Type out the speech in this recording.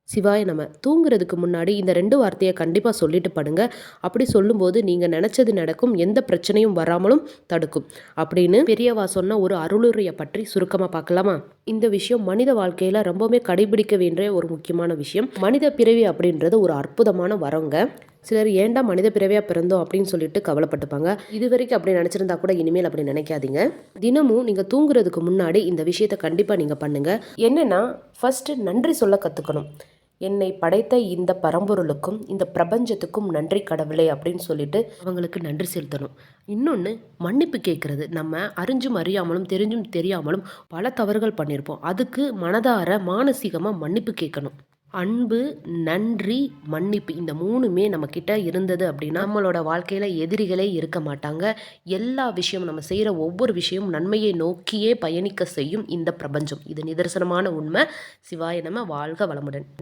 சிவாய நம. தூங்குறதுக்கு முன்னாடி இந்த 2 வார்த்தைய கண்டிப்பா சொல்லிட்டு படுங்க. அப்படி சொல்லும்போது நீங்க நெனச்சது நடக்கும். எந்த பிரச்சனையும் வராமலும் தடுக்கும். அப்படின்னு பெரியவா சொன்ன ஒரு அருளுரைய பற்றி சுருக்கமா பார்க்கலாமா? இந்த விஷயம் மனித வாழ்க்கையில ரொம்பவுமே கடைபிடிக்க வேண்டிய ஒரு முக்கியமான விஷயம். மனித பிறவி அப்படின்றது ஒரு அற்புதமான வரங்க. சிலர் ஏன்டா மனித பிறவியா பிறந்தோம் அப்படின்னு சொல்லிட்டு கவலைப்பட்டுப்பாங்க. இதுவரைக்கும் அப்படி நினைச்சிருந்தா கூட இனிமேல் அப்படி நினைக்காதீங்க. தினமும் நீங்க தூங்குறதுக்கு முன்னாடி இந்த விஷயத்த கண்டிப்பா நீங்க பண்ணுங்க. என்னன்னா, ஃபர்ஸ்ட் நன்றி சொல்ல கத்துக்கணும். என்னை படைத்த இந்த பரம்பொருளுக்கும் இந்த பிரபஞ்சத்துக்கும் நன்றி கடவுளே அப்படின்னு சொல்லிட்டு அவங்களுக்கு நன்றி செலுத்தணும். இன்னொன்று, மன்னிப்பு கேட்கறது. நம்ம அறிஞ்சும் அறியாமலும் தெரிஞ்சும் தெரியாமலும் பல தவறுகள் பண்ணியிருப்போம். அதுக்கு மனதார மானசீகமாக மன்னிப்பு கேட்கணும். அன்பு, நன்றி, மன்னிப்பு இந்த 3மே நம்மக்கிட்ட இருந்தது அப்படின்னா நம்மளோட வாழ்க்கையில் எதிரிகளே இருக்க மாட்டாங்க. எல்லா விஷயமும் நம்ம செய்கிற ஒவ்வொரு விஷயமும் நன்மையை நோக்கியே பயணிக்க செய்யும் இந்த பிரபஞ்சம். இது நிதர்சனமான உண்மை. சிவாய நம. வாழ்க வளமுடன்.